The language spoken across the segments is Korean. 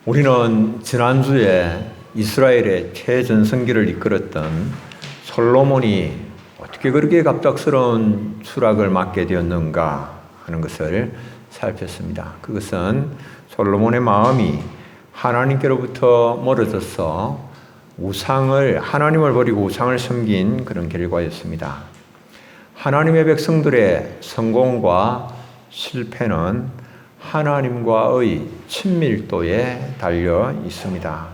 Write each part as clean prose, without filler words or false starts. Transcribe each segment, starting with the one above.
우리는 지난주에 이스라엘의 최전성기를 이끌었던 솔로몬이 어떻게 그렇게 갑작스러운 추락을 맞게 되었는가 하는 것을 살폈습니다. 그것은 솔로몬의 마음이 하나님께로부터 멀어져서 하나님을 버리고 우상을 섬긴 그런 결과였습니다. 하나님의 백성들의 성공과 실패는 하나님과의 친밀도에 달려 있습니다.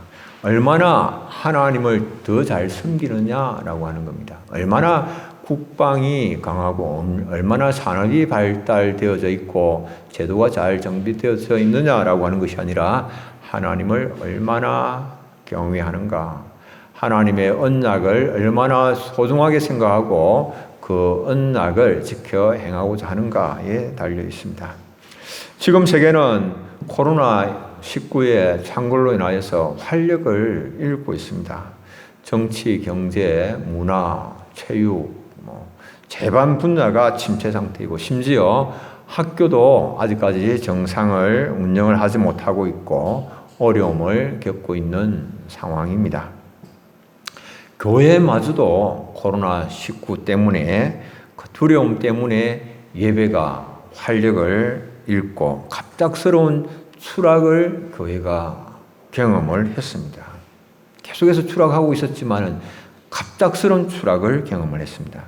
얼마나 하나님을 더 잘 섬기느냐라고 하는 겁니다. 얼마나 국방이 강하고 얼마나 산업이 발달되어져 있고 제도가 잘 정비되어져 있느냐라고 하는 것이 아니라 하나님을 얼마나 경외하는가, 하나님의 언약을 얼마나 소중하게 생각하고 그 언약을 지켜 행하고자 하는가에 달려 있습니다. 지금 세계는 코로나19의 창궐로 인하여서 활력을 잃고 있습니다. 정치, 경제, 문화, 체육, 제반 분야가 침체 상태이고 심지어 학교도 아직까지 정상을 운영을 하지 못하고 있고 어려움을 겪고 있는 상황입니다. 교회마저도 코로나19 때문에 그 두려움 때문에 예배가 활력을 잃고 갑작스러운 추락을 교회가 경험을 했습니다. 계속해서 추락하고 있었지만 갑작스러운 추락을 경험을 했습니다.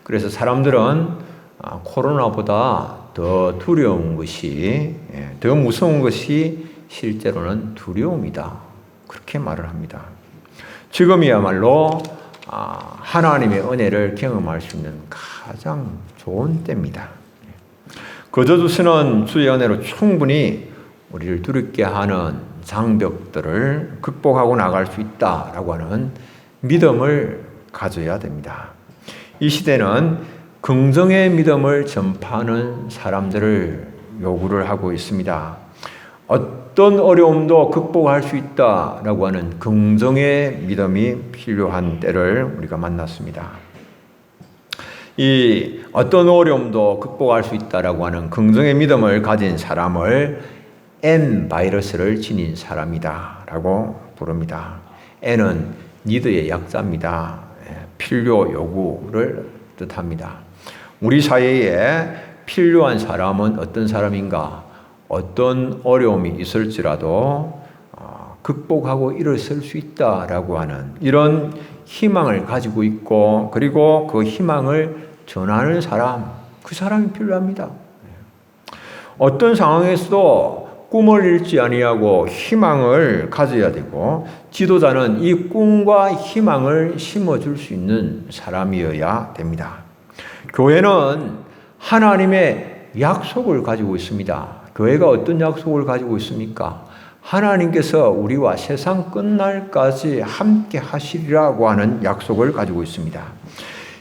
그래서 사람들은 코로나보다 더 두려운 것이, 더 무서운 것이 실제로는 두려움이다. 그렇게 말을 합니다. 지금이야말로 하나님의 은혜를 경험할 수 있는 가장 좋은 때입니다. 거저주시는 주의 은혜로 충분히 우리를 두렵게 하는 장벽들을 극복하고 나갈 수 있다라고 하는 믿음을 가져야 됩니다. 이 시대는 긍정의 믿음을 전파하는 사람들을 요구를 하고 있습니다. 어떤 어려움도 극복할 수 있다라고 하는 긍정의 믿음이 필요한 때를 우리가 만났습니다. 이 어떤 어려움도 극복할 수 있다라고 하는 긍정의 믿음을 가진 사람을 N 바이러스를 지닌 사람이다라고 부릅니다. N은 니드의 약자입니다. 필요 요구를 뜻합니다. 우리 사회에 필요한 사람은 어떤 사람인가? 어떤 어려움이 있을지라도 극복하고 일어설 수 있다라고 하는 이런 희망을 가지고 있고, 그리고 그 희망을 전하는 사람, 그 사람이 필요합니다. 어떤 상황에서도 꿈을 잃지 아니하고 희망을 가져야 되고, 지도자는 이 꿈과 희망을 심어줄 수 있는 사람이어야 됩니다. 교회는 하나님의 약속을 가지고 있습니다. 교회가 어떤 약속을 가지고 있습니까? 하나님께서 우리와 세상 끝날까지 함께 하시리라고 하는 약속을 가지고 있습니다.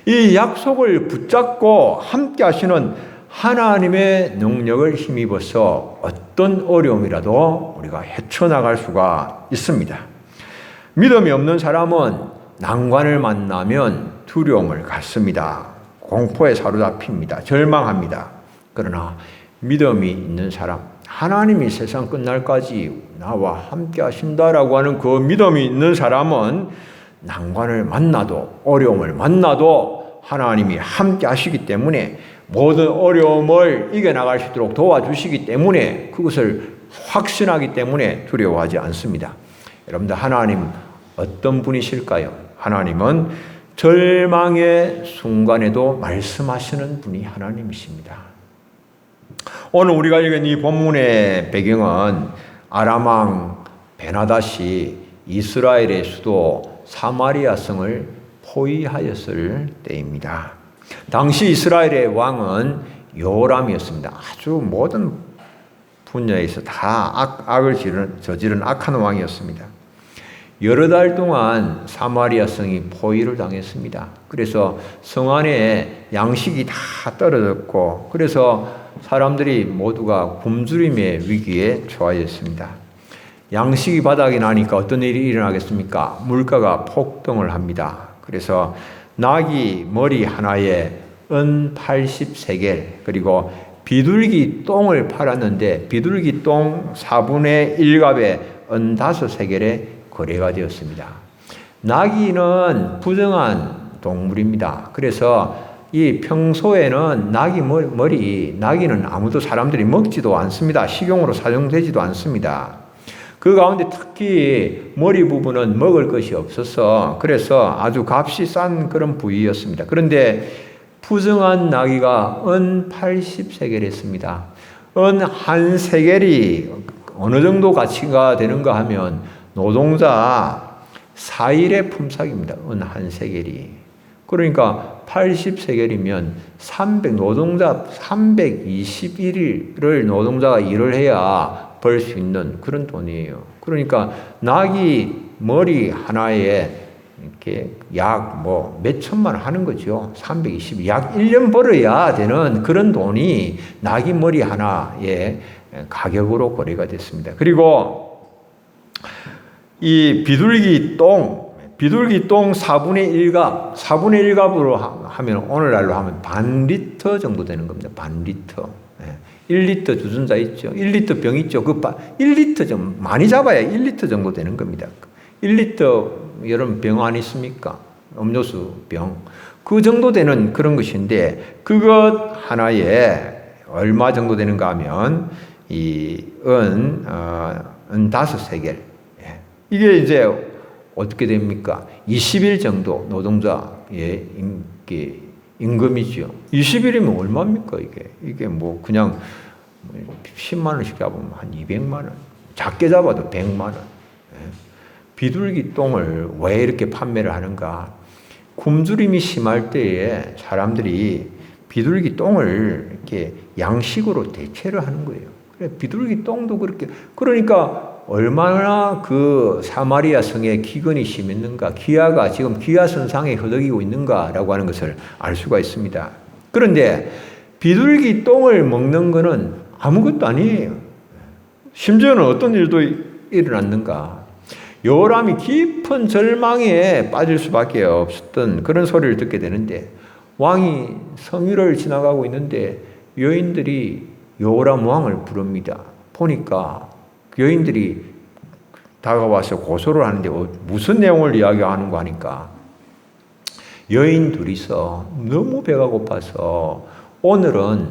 이 약속을 붙잡고 함께 하시는 하나님의 능력을 힘입어서 어떤 어려움이라도 우리가 헤쳐나갈 수가 있습니다. 믿음이 없는 사람은 난관을 만나면 두려움을 갖습니다. 공포에 사로잡힙니다. 절망합니다. 그러나 믿음이 있는 사람, 하나님이 세상 끝날까지 나와 함께 하신다라고 하는 그 믿음이 있는 사람은 난관을 만나도 어려움을 만나도 하나님이 함께 하시기 때문에 모든 어려움을 이겨나갈 수 있도록 도와주시기 때문에 그것을 확신하기 때문에 두려워하지 않습니다. 여러분들, 하나님 어떤 분이실까요? 하나님은 절망의 순간에도 말씀하시는 분이 하나님이십니다. 오늘 우리가 읽은 이 본문의 배경은 아람왕 베나닷이 이스라엘의 수도 사마리아 성을 포위하였을 때입니다. 당시 이스라엘의 왕은 여호람이었습니다. 아주 모든 분야에서 다 악을 저지른 악한 왕이었습니다. 여러 달 동안 사마리아 성이 포위를 당했습니다. 그래서 성 안에 양식이 다 떨어졌고, 그래서 사람들이 모두가 굶주림의 위기에 처하였습니다. 양식이 바닥이 나니까 어떤 일이 일어나겠습니까? 물가가 폭등을 합니다. 그래서 나귀 머리 하나에 은 80세겔, 그리고 비둘기 똥을 팔았는데 비둘기 똥 4분의 1값에 은 5세겔의 거래가 되었습니다. 나귀는 부정한 동물입니다. 그래서 이 평소에는 나귀는 아무도 사람들이 먹지도 않습니다. 식용으로 사용되지도 않습니다. 그 가운데 특히 머리 부분은 먹을 것이 없어서 그래서 아주 값이 싼 그런 부위였습니다. 그런데 부정한 나귀가 은 80세겔 했습니다. 은 한 세겔이 어느 정도 가치가 되는가 하면 노동자 4일의 품삯입니다. 은 한 세겔이. 그러니까 80세겔이면 노동자 321일을 노동자가 일을 해야 벌 수 있는 그런 돈이에요. 그러니까 나귀 머리 하나에 이렇게 약 몇 천만 원 하는 거죠. 320, 약 1년 벌어야 되는 그런 돈이 나귀 머리 하나의 가격으로 거래가 됐습니다. 그리고 이 비둘기 똥 4분의 1갑으로 하면 오늘날로 하면 반 리터 정도 되는 겁니다. 반 리터. 1리터 주전자 있죠. 1리터 병 있죠. 1리터 좀 많이 잡아야 1리터 정도 되는 겁니다. 1리터 여러분 병 안 있습니까? 음료수 병. 그 정도 되는 그런 것인데 그것 하나에 얼마 정도 되는가 하면 은 5세겔. 이게 이제 어떻게 됩니까? 20일 정도 노동자의 임금이죠. 20일이면 얼마입니까, 이게? 이게 뭐, 그냥 10만원씩 잡으면 한 200만원. 작게 잡아도 100만원. 비둘기 똥을 왜 이렇게 판매를 하는가? 굶주림이 심할 때에 사람들이 비둘기 똥을 이렇게 양식으로 대체를 하는 거예요. 그래, 비둘기 똥도 그렇게, 그러니까 얼마나 그 사마리아 성에 기근이 심했는가, 기아가 지금 기아선상에 허덕이고 있는가라고 하는 것을 알 수가 있습니다. 그런데 비둘기 똥을 먹는 것은 아무것도 아니에요. 심지어는 어떤 일도 일어났는가. 요람이 깊은 절망에 빠질 수밖에 없었던 그런 소리를 듣게 되는데 왕이 성위를 지나가고 있는데 여인들이 요람 왕을 부릅니다. 보니까 여인들이 다가와서 고소를 하는데 무슨 내용을 이야기하는 거 하니까 여인 둘이서 너무 배가 고파서 오늘은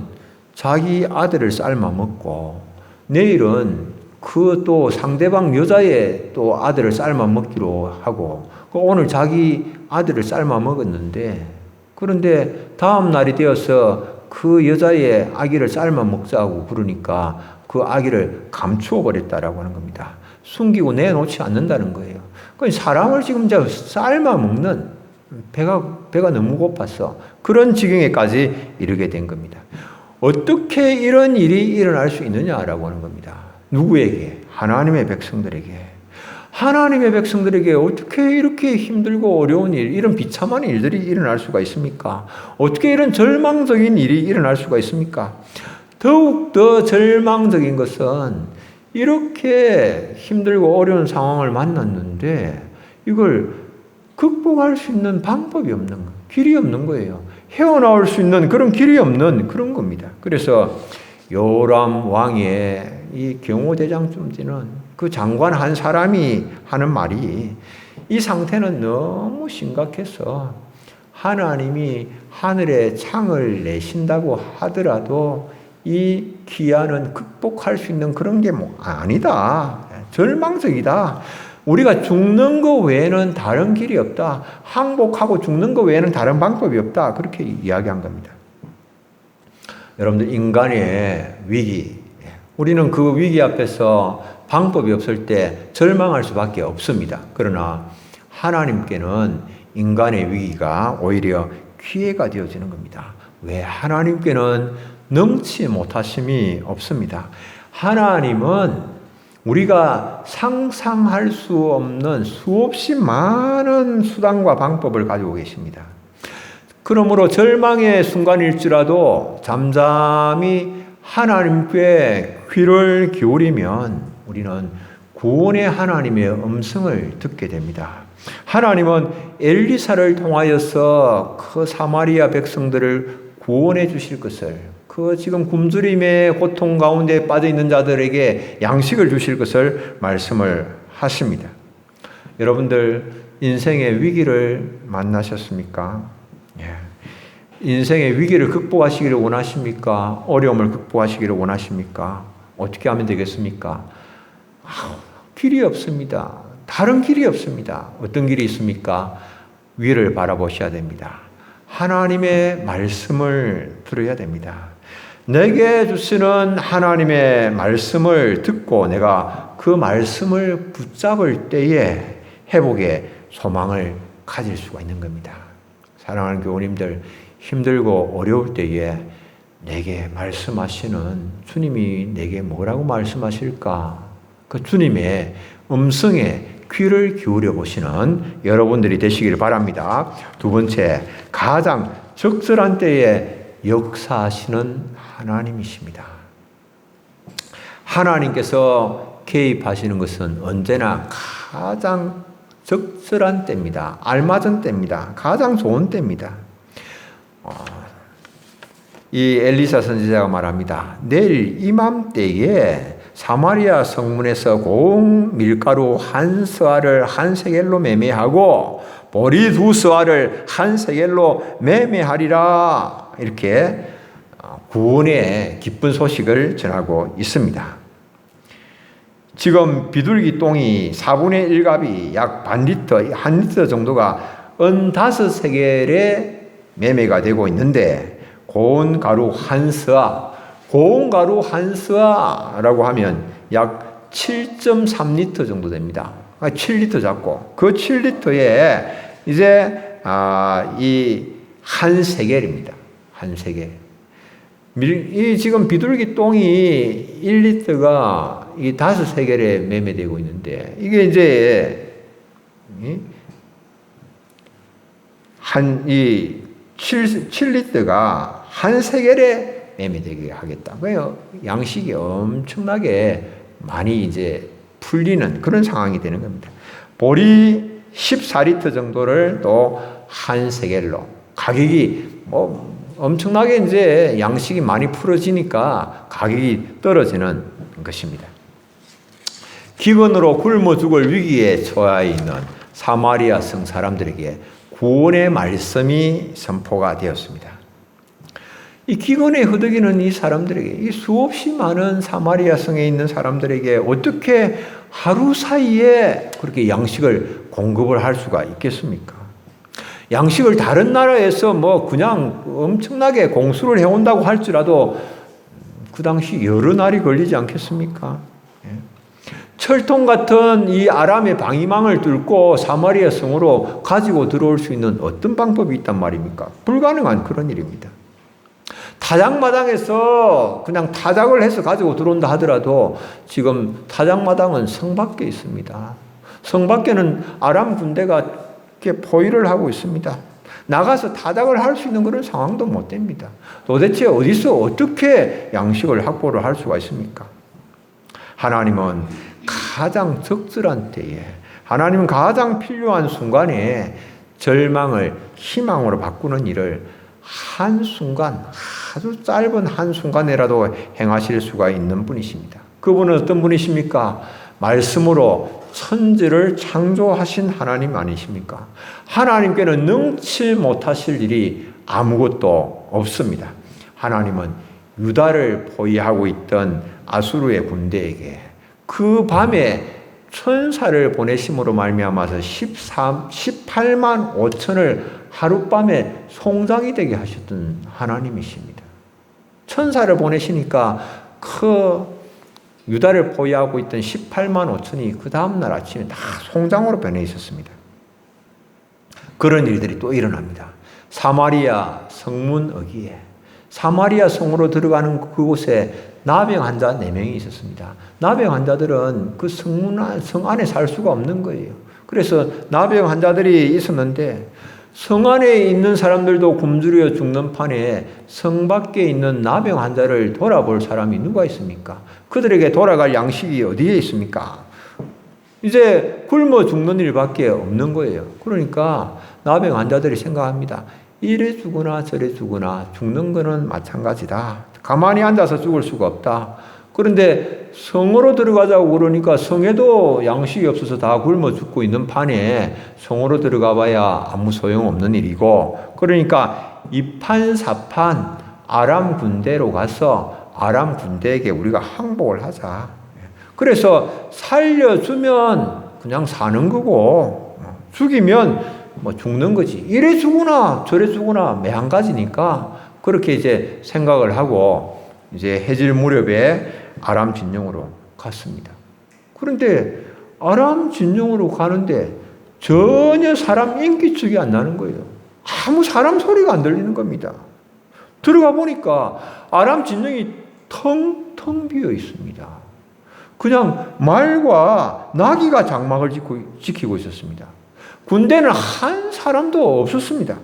자기 아들을 삶아 먹고 내일은 그 또 상대방 여자의 또 아들을 삶아 먹기로 하고 오늘 자기 아들을 삶아 먹었는데 그런데 다음 날이 되어서 그 여자의 아기를 삶아 먹자고 그러니까 그 아기를 감추어 버렸다라고 하는 겁니다. 숨기고 내놓지 않는다는 거예요. 그러니까 사람을 지금 이제 삶아 먹는 배가 너무 고파서 그런 지경에까지 이르게 된 겁니다. 어떻게 이런 일이 일어날 수 있느냐라고 하는 겁니다. 누구에게? 하나님의 백성들에게. 하나님의 백성들에게 어떻게 이렇게 힘들고 어려운 일, 이런 비참한 일들이 일어날 수가 있습니까? 어떻게 이런 절망적인 일이 일어날 수가 있습니까? 더욱더 절망적인 것은 이렇게 힘들고 어려운 상황을 만났는데 이걸 극복할 수 있는 방법이 없는 거예요. 길이 없는 거예요. 헤어나올 수 있는 그런 길이 없는 그런 겁니다. 그래서 요람 왕의 이 경호대장쯤지는 그 장관 한 사람이 하는 말이 이 상태는 너무 심각해서 하나님이 하늘에 창을 내신다고 하더라도 이 기아는 극복할 수 있는 그런 게 뭐 아니다. 절망적이다. 우리가 죽는 것 외에는 다른 길이 없다. 항복하고 죽는 것 외에는 다른 방법이 없다. 그렇게 이야기한 겁니다. 여러분들 인간의 위기, 우리는 그 위기 앞에서 방법이 없을 때 절망할 수밖에 없습니다. 그러나 하나님께는 인간의 위기가 오히려 기회가 되어지는 겁니다. 왜? 하나님께는 능치 못하심이 없습니다. 하나님은 우리가 상상할 수 없는 수없이 많은 수단과 방법을 가지고 계십니다. 그러므로 절망의 순간일지라도 잠잠히 하나님께 귀를 기울이면 우리는 구원의 하나님의 음성을 듣게 됩니다. 하나님은 엘리사를 통하여서 그 사마리아 백성들을 구원해 주실 것을, 그 그 지금 굶주림의 고통 가운데 빠져 있는 자들에게 양식을 주실 것을 말씀을 하십니다. 여러분들 인생의 위기를 만나셨습니까? 예. 인생의 위기를 극복하시기를 원하십니까? 어려움을 극복하시기를 원하십니까? 어떻게 하면 되겠습니까? 길이 없습니다. 다른 길이 없습니다. 어떤 길이 있습니까? 위를 바라보셔야 됩니다. 하나님의 말씀을 들어야 됩니다. 내게 주시는 하나님의 말씀을 듣고 내가 그 말씀을 붙잡을 때에 회복의 소망을 가질 수가 있는 겁니다. 사랑하는 교우님들, 힘들고 어려울 때에 내게 말씀하시는 주님이 내게 뭐라고 말씀하실까? 그 주님의 음성에 귀를 기울여 보시는 여러분들이 되시기를 바랍니다. 두 번째, 가장 적절한 때에 역사하시는 하나님이십니다. 하나님께서 개입하시는 것은 언제나 가장 적절한 때입니다. 알맞은 때입니다. 가장 좋은 때입니다. 이 엘리사 선지자가 말합니다. 내일 이맘때에 사마리아 성문에서 고운 밀가루 한 스와를 한 세겔로 매매하고 보리 두 스와를 한 세겔로 매매하리라. 이렇게 구원의 기쁜 소식을 전하고 있습니다. 지금 비둘기 똥이 4분의 1갑이 약 반 리터, 한 리터 정도가 은 5세겔에 매매가 되고 있는데 고운 가루 한 스와, 고운 가루 한 스와라고 하면 약 7.3리터 정도 됩니다. 7리터 잡고 그 7리터에 이제 이 한 세겔입니다. 한 세겔. 이 지금 비둘기 똥이 1리터가 이 5세겔에 매매되고 있는데 이게 이제 이 7리터가 한 세겔에 매매되게 하겠다. 그래요. 양식이 엄청나게 많이 이제 풀리는 그런 상황이 되는 겁니다. 보리 14리터 정도를 또 한 세겔로 가격이 엄청나게 이제 양식이 많이 풀어지니까 가격이 떨어지는 것입니다. 기근으로 굶어 죽을 위기에 처해 있는 사마리아 성 사람들에게 구원의 말씀이 선포가 되었습니다. 이 기근에 허덕이는 이 사람들에게, 이 수없이 많은 사마리아 성에 있는 사람들에게 어떻게 하루 사이에 그렇게 양식을 공급을 할 수가 있겠습니까? 양식을 다른 나라에서 그냥 엄청나게 공수를 해온다고 할지라도 그 당시 여러 날이 걸리지 않겠습니까? 철통 같은 이 아람의 방위망을 뚫고 사마리아 성으로 가지고 들어올 수 있는 어떤 방법이 있단 말입니까? 불가능한 그런 일입니다. 타작마당에서 그냥 타작을 해서 가지고 들어온다 하더라도 지금 타작마당은 성 밖에 있습니다. 성 밖에는 아람 군대가 이렇게 포위를 하고 있습니다. 나가서 타작을 할 수 있는 그런 상황도 못 됩니다. 도대체 어디서 어떻게 양식을 확보를 할 수가 있습니까? 하나님은 가장 적절한 때에, 하나님은 가장 필요한 순간에 절망을 희망으로 바꾸는 일을 한순간, 아주 짧은 한순간에라도 행하실 수가 있는 분이십니다. 그분은 어떤 분이십니까? 말씀으로 천지를 창조하신 하나님 아니십니까? 하나님께는 능치 못하실 일이 아무것도 없습니다. 하나님은 유다를 포위하고 있던 아수르의 군대에게 그 밤에 천사를 보내심으로 말미암아서 18만 5천을 하룻밤에 송장이 되게 하셨던 하나님이십니다. 천사를 보내시니까 그 유다를 포위하고 있던 18만 5천이 그 다음날 아침에 다 송장으로 변해 있었습니다. 그런 일들이 또 일어납니다. 사마리아 성문 어귀에, 사마리아 성으로 들어가는 그곳에 나병 환자 4명이 있었습니다. 나병 환자들은 그 성 안에 살 수가 없는 거예요. 그래서 나병 환자들이 있었는데 성 안에 있는 사람들도 굶주려 죽는 판에 성 밖에 있는 나병 환자를 돌아볼 사람이 누가 있습니까? 그들에게 돌아갈 양식이 어디에 있습니까? 이제 굶어 죽는 일밖에 없는 거예요. 그러니까 나병 환자들이 생각합니다. 이래 죽으나 저래 죽으나 죽는 거는 마찬가지다. 가만히 앉아서 죽을 수가 없다. 그런데 성으로 들어가자고 그러니까 성에도 양식이 없어서 다 굶어 죽고 있는 판에 성으로 들어가 봐야 아무 소용없는 일이고, 그러니까 이판사판 아람 군대로 가서 아람 군대에게 우리가 항복을 하자. 그래서 살려주면 그냥 사는 거고, 죽이면 뭐 죽는 거지. 이래 죽으나 저래 죽으나 매한가지니까 그렇게 이제 생각을 하고 이제 해질 무렵에 아람 진영으로 갔습니다. 그런데 아람 진영으로 가는데 전혀 사람 인기척이 안 나는 거예요. 아무 사람 소리가 안 들리는 겁니다. 들어가 보니까 아람 진영이 텅텅 비어 있습니다. 그냥 말과 나귀가 장막을 지키고 있었습니다. 군대는 한 사람도 없었습니다.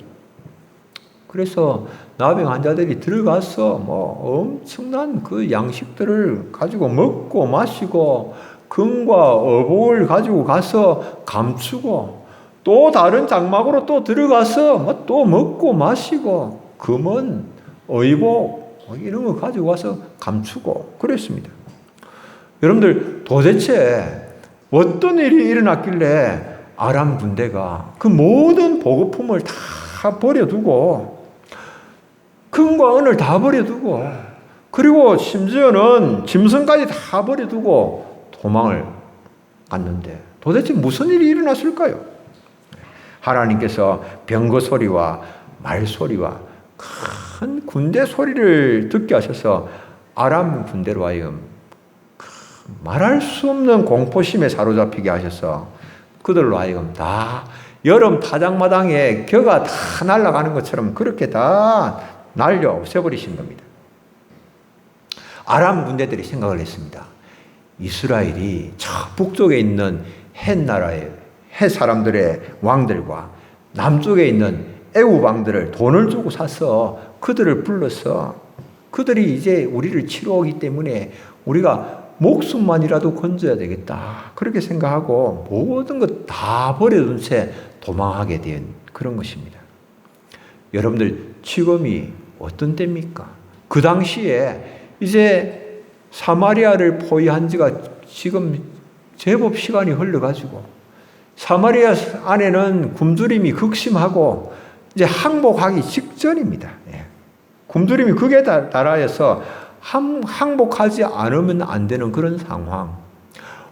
그래서 나병 환자들이 들어가서 뭐 엄청난 그 양식들을 가지고 먹고 마시고 금과 어복을 가지고 가서 감추고 또 다른 장막으로 또 들어가서 또 먹고 마시고 금은 의복 이런 거 가지고 와서 감추고 그랬습니다. 여러분들 도대체 어떤 일이 일어났길래 아람 군대가 그 모든 보급품을 다 버려두고 금과 은을 다 버려두고 그리고 심지어는 짐승까지 다 버려두고 도망을 갔는데 도대체 무슨 일이 일어났을까요? 하나님께서 병거 소리와 말 소리와 큰 군대 소리를 듣게 하셔서 아람 군대로 하여금 말할 수 없는 공포심에 사로잡히게 하셔서 그들로 하여금 다 여름 타작마당에 겨가 다 날아가는 것처럼 그렇게 다 날려 없애버리신 겁니다. 아람 군대들이 생각을 했습니다. 이스라엘이 저 북쪽에 있는 헷 나라의 헷 사람들의 왕들과 남쪽에 있는 애굽 왕들을 돈을 주고 사서 그들을 불러서 그들이 이제 우리를 치러 오기 때문에 우리가 목숨만이라도 건져야 되겠다. 그렇게 생각하고 모든 것 다 버려둔 채 도망하게 된 그런 것입니다. 여러분들 지금이 어떤 때입니까? 그 당시에 이제 사마리아를 포위한 지가 지금 제법 시간이 흘러가지고 사마리아 안에는 굶주림이 극심하고 이제 항복하기 직전입니다. 굶주림이 극에 달하여서 항복하지 않으면 안 되는 그런 상황.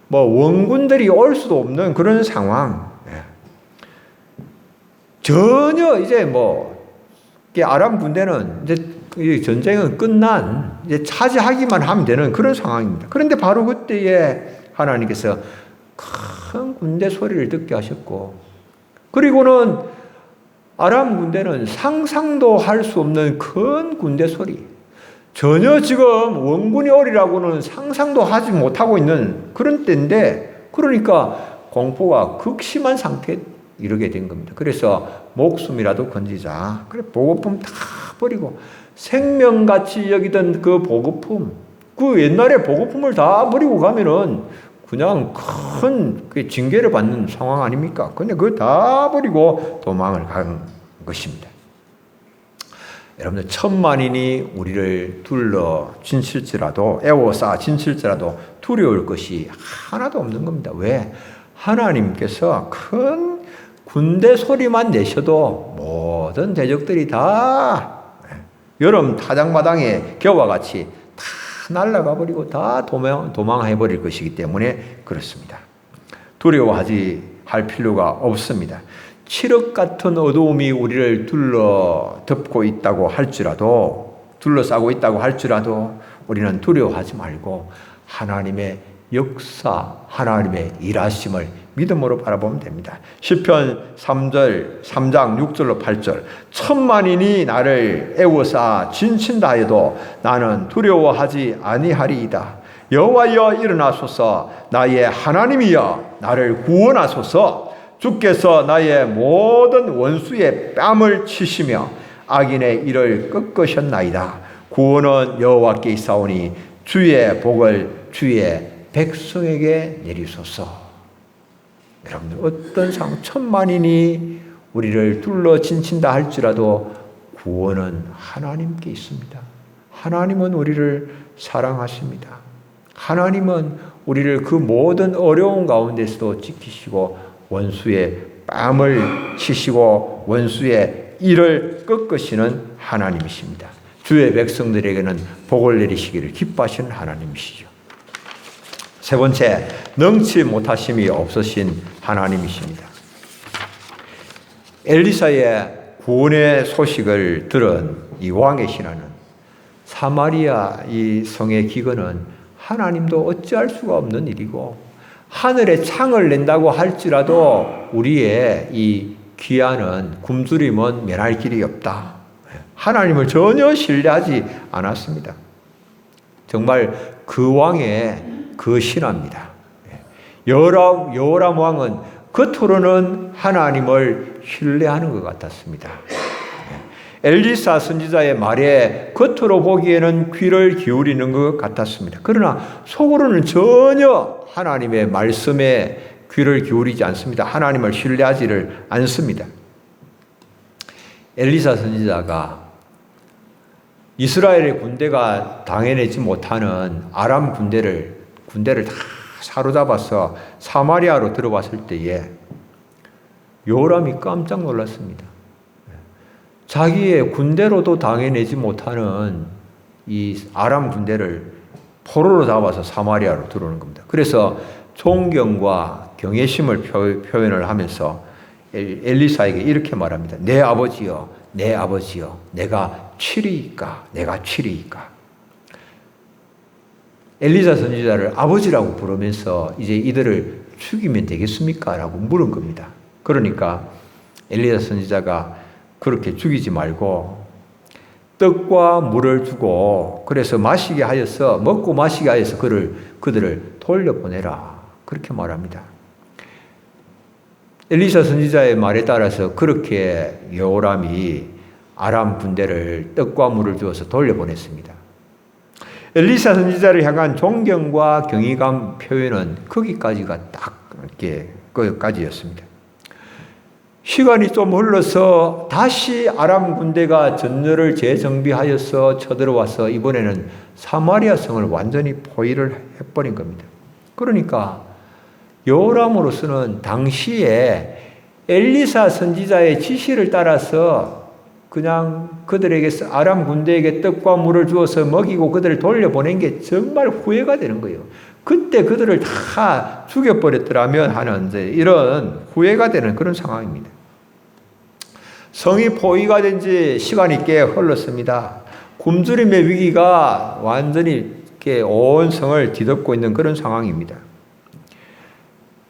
뭐 원군들이 올 수도 없는 그런 상황. 전혀 이제 뭐 아람 군대는 이제 전쟁은 끝난 이제 차지하기만 하면 되는 그런 상황입니다. 그런데 바로 그때에 하나님께서 큰 군대 소리를 듣게 하셨고, 그리고는 아람 군대는 상상도 할 수 없는 큰 군대 소리, 전혀 지금 원군이 오리라고는 상상도 하지 못하고 있는 그런 때인데, 그러니까 공포가 극심한 상태에 이르게 된 겁니다. 그래서 목숨이라도 건지자. 그래 보급품 다 버리고 생명같이 여기던 그 보급품, 그 옛날에 보급품을 다 버리고 가면은 그냥 큰 징계를 받는 상황 아닙니까? 근데 그걸 다 버리고 도망을 간 것입니다. 여러분들 10,000만인이 우리를 둘러 진칠지라도 에워싸 진칠지라도 두려울 것이 하나도 없는 겁니다. 왜? 하나님께서 큰 군대 소리만 내셔도 모든 대적들이 다 여름 타작마당에 겨와 같이 다 날아가 버리고 다 도망해 버릴 것이기 때문에 그렇습니다. 두려워하지 할 필요가 없습니다. 칠흑 같은 어두움이 우리를 덮고 있다고 할지라도, 둘러싸고 있다고 할지라도 우리는 두려워하지 말고 하나님의 역사, 하나님의 일하심을 믿음으로 바라보면 됩니다. 시편 3장 6절로 8절 10,000만인이 나를 애워싸 진친다 해도 나는 두려워하지 아니하리이다. 여호와여 일어나소서. 나의 하나님이여 나를 구원하소서. 주께서 나의 모든 원수의 뺨을 치시며 악인의 일을 꺾으셨나이다. 구원은 여호와께 있사오니 주의 복을 주의 백성에게 내리소서. 여러분들 어떤 상황 10,000만인이 우리를 둘러 진친다 할지라도 구원은 하나님께 있습니다. 하나님은 우리를 사랑하십니다. 하나님은 우리를 그 모든 어려운 가운데서도 지키시고 원수의 뺨을 치시고 원수의 이를 꺾으시는 하나님이십니다. 주의 백성들에게는 복을 내리시기를 기뻐하시는 하나님이시죠. 세 번째, 능치 못하심이 없으신 하나님이십니다. 엘리사의 구원의 소식을 들은 이 왕의 신하는 사마리아 이 성의 기근은 하나님도 어찌할 수가 없는 일이고 하늘에 창을 낸다고 할지라도 우리의 이 귀환은 굶주림은 면할 길이 없다. 하나님을 전혀 신뢰하지 않았습니다. 정말 그 왕의 그 신하입니다. 여호람 왕은 겉으로는 하나님을 신뢰하는 것 같았습니다. 엘리사 선지자의 말에 겉으로 보기에는 귀를 기울이는 것 같았습니다. 그러나 속으로는 전혀 하나님의 말씀에 귀를 기울이지 않습니다. 하나님을 신뢰하지를 않습니다. 엘리사 선지자가 이스라엘의 군대가 당해내지 못하는 아람 군대를 다 사로잡아서 사마리아로 들어왔을 때에 요람이 깜짝 놀랐습니다. 자기의 군대로도 당해내지 못하는 이 아람 군대를 포로로 잡아서 사마리아로 들어오는 겁니다. 그래서 존경과 경외심을 표현을 하면서 엘리사에게 이렇게 말합니다. 내 아버지여, 내 아버지여, 내가 치리이까, 내가 치리이까. 엘리사 선지자를 아버지라고 부르면서 이제 이들을 죽이면 되겠습니까? 라고 물은 겁니다. 그러니까 엘리사 선지자가 그렇게 죽이지 말고 떡과 물을 주고 그래서 마시게 하여서 먹고 마시게 하여서 그들을 돌려보내라. 그렇게 말합니다. 엘리사 선지자의 말에 따라서 그렇게 여호람이 아람 군대를 떡과 물을 주어서 돌려보냈습니다. 엘리사 선지자를 향한 존경과 경외감 표현은 거기까지가 딱 이렇게 거기까지였습니다. 시간이 좀 흘러서 다시 아람 군대가 전열을 재정비하여서 쳐들어와서 이번에는 사마리아 성을 완전히 포위를 해버린 겁니다. 그러니까 여호람으로서는 당시에 엘리사 선지자의 지시를 따라서 그냥 그들에게 아람 군대에게 떡과 물을 주어서 먹이고 그들을 돌려보낸 게 정말 후회가 되는 거예요. 그때 그들을 다 죽여버렸더라면 하는 이런 후회가 되는 그런 상황입니다. 성이 포위가 된 지 시간이 꽤 흘렀습니다. 굶주림의 위기가 완전히 온 성을 뒤덮고 있는 그런 상황입니다.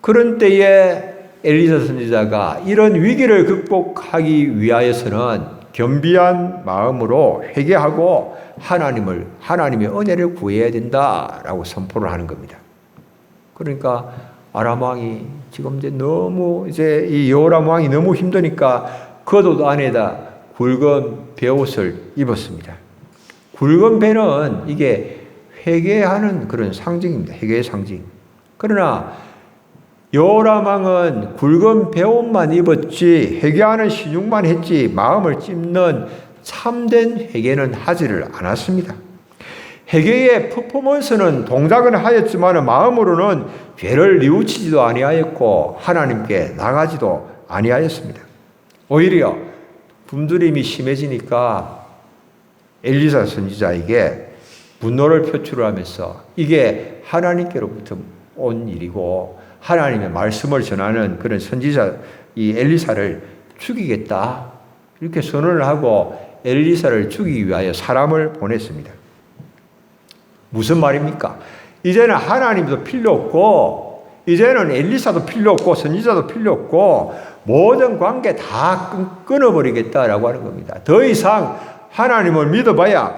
그런 때에 엘리사 선지자가 이런 위기를 극복하기 위하여서는 겸비한 마음으로 회개하고 하나님의 은혜를 구해야 된다라고 선포를 하는 겁니다. 그러니까 아람 왕이 지금 이제 이 여호람 왕이 너무 힘드니까 겉옷 안에다 굵은 베옷을 입었습니다. 굵은 배는 이게 회개하는 그런 상징입니다. 회개의 상징. 그러나 여호람 왕은 굵은 베옷만 입었지 회개하는 신용만 했지 마음을 찝는 참된 회개는 하지를 않았습니다. 회개의 퍼포먼스는 동작은 하였지만 마음으로는 죄를 뉘우치지도 아니하였고 하나님께 나가지도 아니하였습니다. 오히려 굶주림이 심해지니까 엘리사 선지자에게 분노를 표출하면서 이게 하나님께로부터 온 일이고 하나님의 말씀을 전하는 그런 선지자 이 엘리사를 죽이겠다 이렇게 선언을 하고 엘리사를 죽이기 위하여 사람을 보냈습니다. 무슨 말입니까? 이제는 하나님도 필요 없고 이제는 엘리사도 필요 없고 선지자도 필요 없고 모든 관계 다 끊어버리겠다라고 하는 겁니다. 더 이상 하나님을 믿어봐야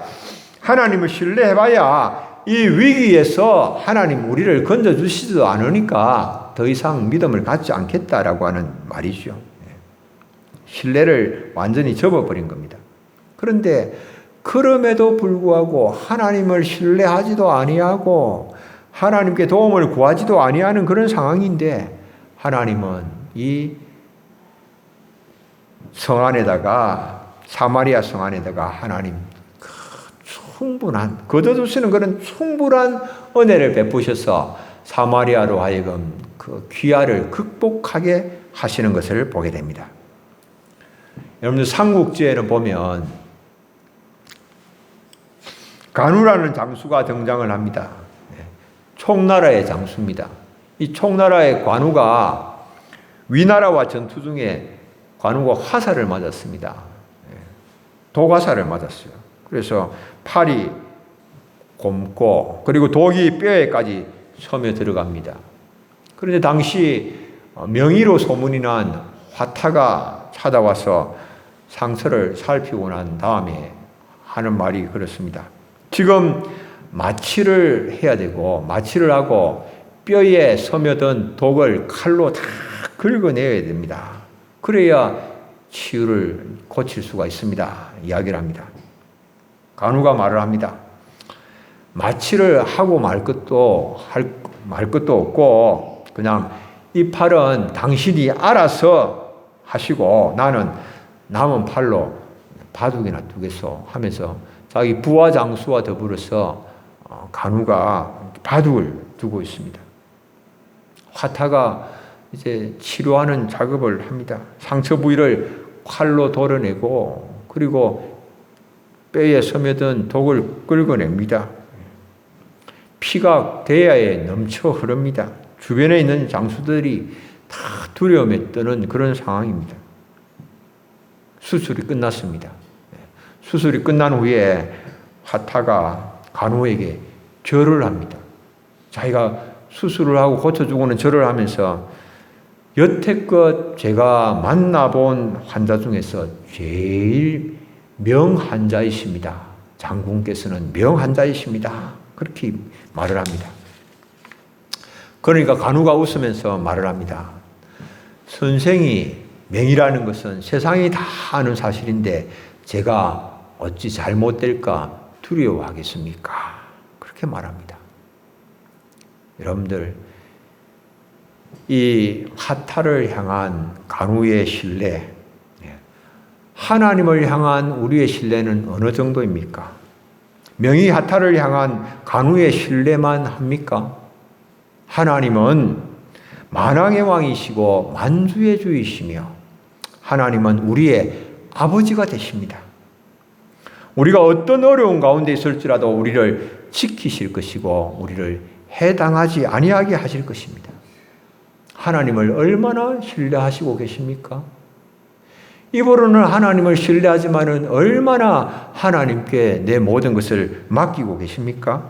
하나님을 신뢰해봐야 이 위기에서 하나님 우리를 건져주시지도 않으니까 더 이상 믿음을 갖지 않겠다라고 하는 말이죠. 신뢰를 완전히 접어버린 겁니다. 그런데 그럼에도 불구하고 하나님을 신뢰하지도 아니하고 하나님께 도움을 구하지도 아니하는 그런 상황인데 하나님은 이 성 안에다가 사마리아 성 안에다가 하나님 충분한, 거둬두시는 그런 충분한 은혜를 베푸셔서 사마리아로 하여금 그 귀화를 극복하게 하시는 것을 보게 됩니다. 여러분들 삼국지에는 보면 간우라는 장수가 등장을 합니다. 총나라의 장수입니다. 이 총나라의 관우가 위나라와 전투 중에 관우가 화살을 맞았습니다. 독화살을 맞았어요. 그래서 팔이 곪고 그리고 독이 뼈에까지 섬에 들어갑니다. 그런데 당시 명의로 소문이 난 화타가 찾아와서 상처를 살피고 난 다음에 하는 말이 그렇습니다. 지금 마취를 해야 되고 마취를 하고 뼈에 스며든 독을 칼로 다 긁어내야 됩니다. 그래야 치유를 고칠 수가 있습니다. 이야기를 합니다. 간우가 말을 합니다. 마취를 하고 말 것도 없고 그냥 이 팔은 당신이 알아서 하시고 나는 남은 팔로 바둑이나 두겠소 하면서 자기 부하 장수와 더불어서 간우가 바둑을 두고 있습니다. 화타가 이제 치료하는 작업을 합니다. 상처 부위를 칼로 도려내고 그리고 뼈에 스며든 독을 긁어냅니다. 피가 대야에 넘쳐 흐릅니다. 주변에 있는 장수들이 다 두려움에 떠는 그런 상황입니다. 수술이 끝났습니다. 수술이 끝난 후에 화타가 간우에게 절을 합니다. 자기가 수술을 하고 고쳐주고는 절을 하면서 여태껏 제가 만나본 환자 중에서 제일 명환자이십니다. 장군께서는 명환자이십니다. 그렇게 말을 합니다. 그러니까 간우가 웃으면서 말을 합니다. 선생이 명이라는 것은 세상이 다 아는 사실인데 제가 어찌 잘못될까 두려워하겠습니까? 그렇게 말합니다. 여러분들, 이 화타를 향한 간우의 신뢰, 하나님을 향한 우리의 신뢰는 어느 정도입니까? 명의 화타를 향한 간우의 신뢰만 합니까? 하나님은 만왕의 왕이시고 만주의 주이시며 하나님은 우리의 아버지가 되십니다. 우리가 어떤 어려운 가운데 있을지라도 우리를 지키실 것이고 우리를 해당하지 아니하게 하실 것입니다. 하나님을 얼마나 신뢰하시고 계십니까? 입으로는 하나님을 신뢰하지만은 얼마나 하나님께 내 모든 것을 맡기고 계십니까?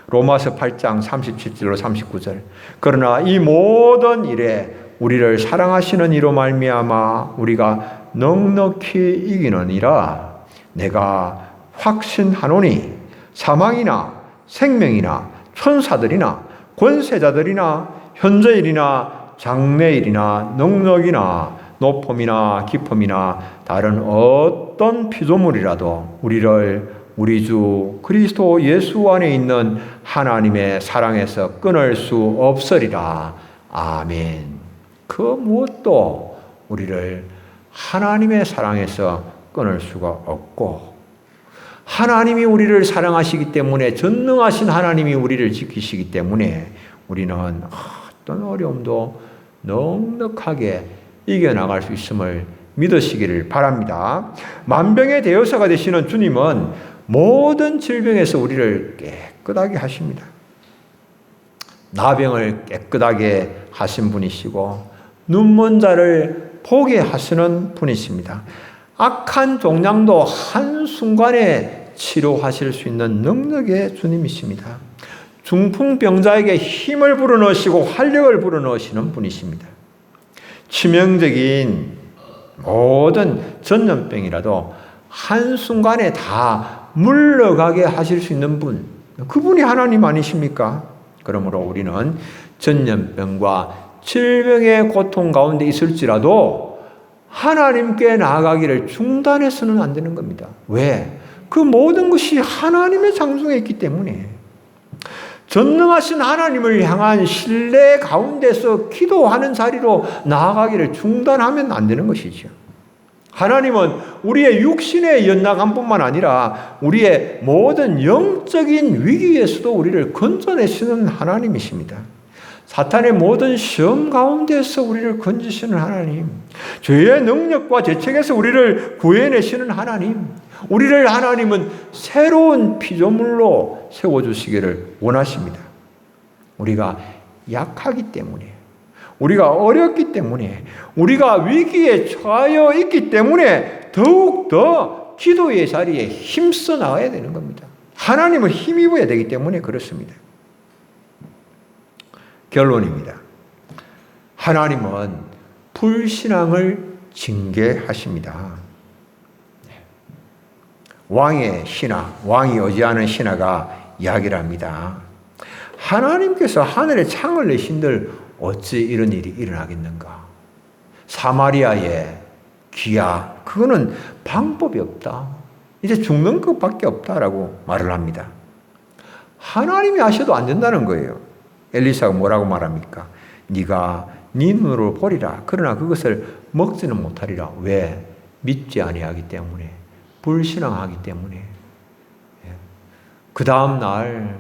로마서 8장 37절로 39절. 그러나 이 모든 일에 우리를 사랑하시는 이로 말미암아 우리가 넉넉히 이기느니라. 내가 확신하노니 사망이나 생명이나 천사들이나 권세자들이나 현재일이나 장래일이나 능력이나 높음이나 깊음이나 다른 어떤 피조물이라도 우리를 우리 주 그리스도 예수 안에 있는 하나님의 사랑에서 끊을 수 없으리라. 아멘. 그 무엇도 우리를 하나님의 사랑에서 끊을 수가 없고 하나님이 우리를 사랑하시기 때문에 전능하신 하나님이 우리를 지키시기 때문에 우리는 어떤 어려움도 넉넉하게 이겨나갈 수 있음을 믿으시기를 바랍니다. 만병의 대여사가 되시는 주님은 모든 질병에서 우리를 깨끗하게 하십니다. 나병을 깨끗하게 하신 분이시고 눈먼 자를 보게 하시는 분이십니다. 악한 종양도 한순간에 치료하실 수 있는 능력의 주님이십니다. 중풍병자에게 힘을 불어넣으시고 활력을 불어넣으시는 분이십니다. 치명적인 모든 전염병이라도 한순간에 다 물러가게 하실 수 있는 분, 그분이 하나님 아니십니까? 그러므로 우리는 전염병과 질병의 고통 가운데 있을지라도 하나님께 나아가기를 중단해서는 안 되는 겁니다. 왜? 그 모든 것이 하나님의 장중에 있기 때문에 전능하신 하나님을 향한 신뢰 가운데서 기도하는 자리로 나아가기를 중단하면 안 되는 것이죠. 하나님은 우리의 육신의 연약함뿐만 아니라 우리의 모든 영적인 위기에서도 우리를 건져내시는 하나님이십니다. 사탄의 모든 시험 가운데서 우리를 건지시는 하나님, 죄의 능력과 죄책에서 우리를 구해내시는 하나님, 우리를 하나님은 새로운 피조물로 세워주시기를 원하십니다. 우리가 약하기 때문에, 우리가 어렵기 때문에, 우리가 위기에 처하여 있기 때문에 더욱더 기도의 자리에 힘써 나가야 되는 겁니다. 하나님을 힘입어야 되기 때문에 그렇습니다. 결론입니다. 하나님은 불신앙을 징계하십니다. 왕의 신하, 왕이 의지하는 신하가 이야기를 합니다. 하나님께서 하늘에 창을 내신들 어찌 이런 일이 일어나겠는가? 사마리아의 귀야, 그거는 방법이 없다. 이제 죽는 것밖에 없다라고 말을 합니다. 하나님이 하셔도 안 된다는 거예요. 엘리사가 뭐라고 말합니까? 네가 네 눈으로 보리라. 그러나 그것을 먹지는 못하리라. 왜? 믿지 아니하기 때문에, 불신앙하기 때문에. 그 다음 날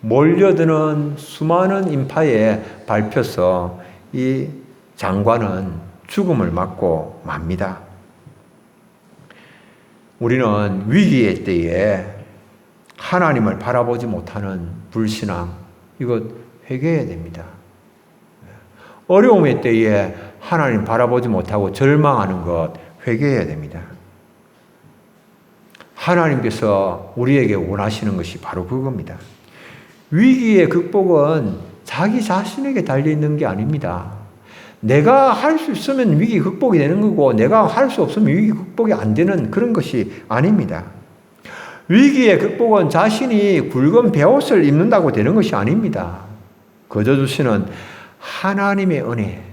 몰려드는 수많은 인파에 밟혀서 이 장관은 죽음을 맞고 맙니다. 우리는 위기의 때에 하나님을 바라보지 못하는 불신앙, 이것 회개해야 됩니다. 어려움의 때에 하나님 바라보지 못하고 절망하는 것 회개해야 됩니다. 하나님께서 우리에게 원하시는 것이 바로 그겁니다. 위기의 극복은 자기 자신에게 달려있는 게 아닙니다. 내가 할 수 있으면 위기 극복이 되는 거고, 내가 할 수 없으면 위기 극복이 안 되는 그런 것이 아닙니다. 위기의 극복은 자신이 굵은 베옷을 입는다고 되는 것이 아닙니다. 거저 주시는 하나님의 은혜,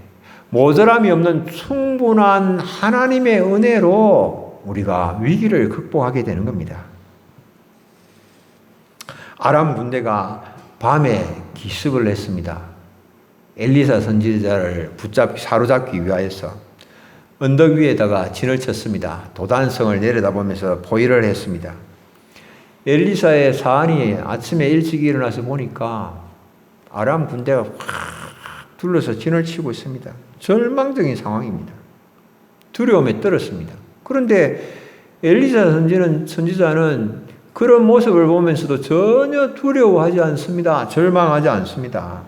모자람이 없는 충분한 하나님의 은혜로 우리가 위기를 극복하게 되는 겁니다. 아람 군대가 밤에 기습을 했습니다. 엘리사 선지자를 사로잡기 위하여서 언덕 위에다가 진을 쳤습니다. 도단성을 내려다보면서 포위를 했습니다. 엘리사의 사안이 아침에 일찍 일어나서 보니까 아람 군대가 확 둘러서 진을 치고 있습니다. 절망적인 상황입니다. 두려움에 떨었습니다. 그런데 엘리사 선지자는 그런 모습을 보면서도 전혀 두려워하지 않습니다. 절망하지 않습니다.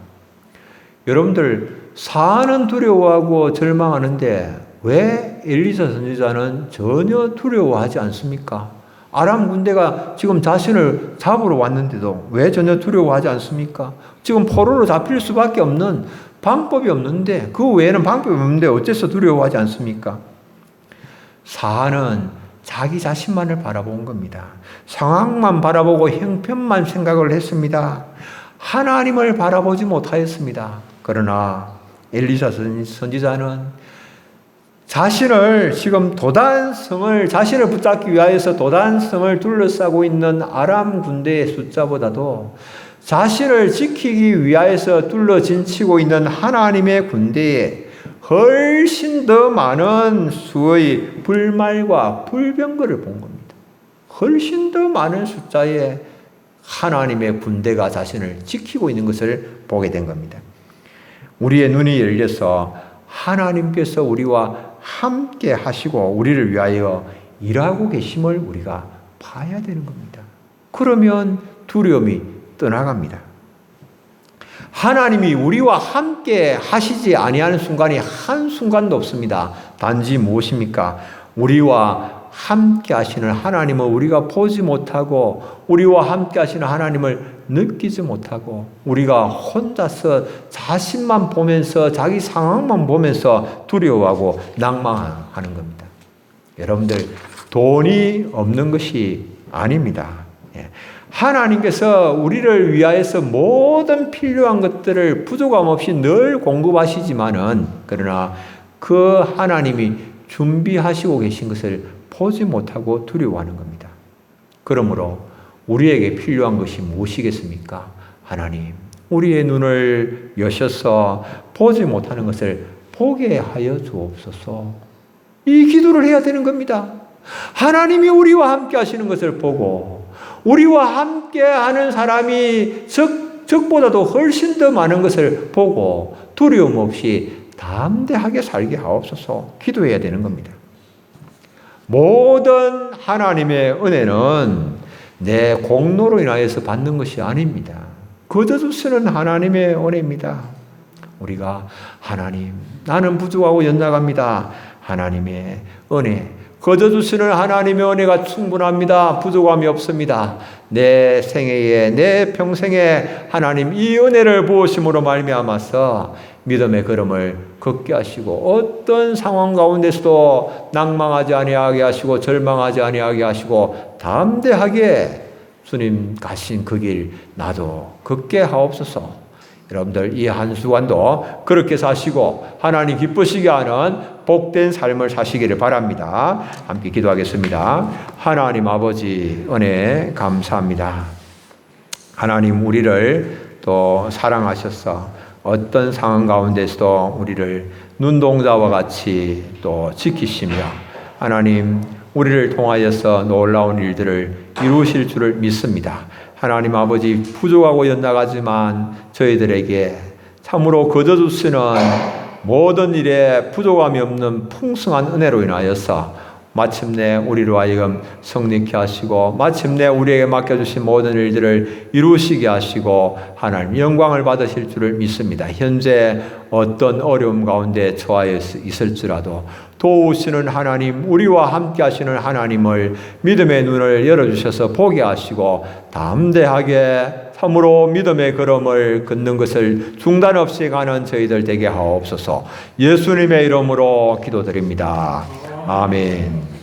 여러분들, 사안은 두려워하고 절망하는데 왜 엘리사 선지자는 전혀 두려워하지 않습니까? 아람 군대가 지금 자신을 잡으러 왔는데도 왜 전혀 두려워하지 않습니까? 지금 포로로 잡힐 수밖에 없는 방법이 없는데, 그 외에는 방법이 없는데 어째서 두려워하지 않습니까? 사안은 자기 자신만을 바라본 겁니다. 상황만 바라보고 형편만 생각을 했습니다. 하나님을 바라보지 못하였습니다. 그러나 엘리사 선지자는 자신을 지금 자신을 붙잡기 위하여서 도단성을 둘러싸고 있는 아람 군대의 숫자보다도 자신을 지키기 위하여서 둘러진치고 있는 하나님의 군대에 훨씬 더 많은 수의 불말과 불병거를 본 겁니다. 훨씬 더 많은 숫자의 하나님의 군대가 자신을 지키고 있는 것을 보게 된 겁니다. 우리의 눈이 열려서 하나님께서 우리와 함께 하시고 우리를 위하여 일하고 계심을 우리가 봐야 되는 겁니다. 그러면 두려움이 떠나갑니다. 하나님이 우리와 함께 하시지 아니하는 순간이 한순간도 없습니다. 단지 무엇입니까? 우리와 함께 하시는 하나님을 우리가 보지 못하고, 우리와 함께 하시는 하나님을 느끼지 못하고, 우리가 혼자서 자신만 보면서 자기 상황만 보면서 두려워하고 낭망하는 겁니다. 여러분들, 돈이 없는 것이 아닙니다. 하나님께서 우리를 위하여서 모든 필요한 것들을 부족함 없이 늘 공급하시지만은, 그러나 그 하나님이 준비하시고 계신 것을 보지 못하고 두려워하는 겁니다. 그러므로 우리에게 필요한 것이 무엇이겠습니까? 하나님, 우리의 눈을 여셔서 보지 못하는 것을 보게 하여 주옵소서. 이 기도를 해야 되는 겁니다. 하나님이 우리와 함께 하시는 것을 보고 우리와 함께 하는 사람이 적보다도 훨씬 더 많은 것을 보고 두려움 없이 담대하게 살게 하옵소서 기도해야 되는 겁니다. 모든 하나님의 은혜는 내 공로로 인하여서 받는 것이 아닙니다. 거저주시는 하나님의 은혜입니다. 우리가 하나님, 나는 부족하고 연약합니다. 하나님의 은혜, 거저주시는 하나님의 은혜가 충분합니다. 부족함이 없습니다. 내 생애에, 내 평생에 하나님 이 은혜를 부으심으로 말미암아서 믿음의 걸음을 걷게 하시고 어떤 상황 가운데서도 낭망하지 아니하게 하시고 절망하지 아니하게 하시고 담대하게 주님 가신 그 길 나도 걷게 하옵소서. 여러분들 이 한 주간도 그렇게 사시고 하나님 기쁘시게 하는 복된 삶을 사시기를 바랍니다. 함께 기도하겠습니다. 하나님 아버지 은혜 감사합니다. 하나님 우리를 또 사랑하셔서 어떤 상황 가운데서도 우리를 눈동자와 같이 또 지키시며 하나님 우리를 통하여서 놀라운 일들을 이루실 줄을 믿습니다. 하나님 아버지 부족하고 연약하지만 저희들에게 참으로 거저주시는 모든 일에 부족함이 없는 풍성한 은혜로 인하여서 마침내 우리로 하여금 성립케 하시고 마침내 우리에게 맡겨주신 모든 일들을 이루시게 하시고 하나님 영광을 받으실 줄을 믿습니다. 현재 어떤 어려움 가운데 처하여 있을지라도 도우시는 하나님, 우리와 함께 하시는 하나님을 믿음의 눈을 열어주셔서 보게 하시고 담대하게 참으로 믿음의 걸음을 걷는 것을 중단 없이 가는 저희들 되게 하옵소서. 예수님의 이름으로 기도드립니다. 아멘.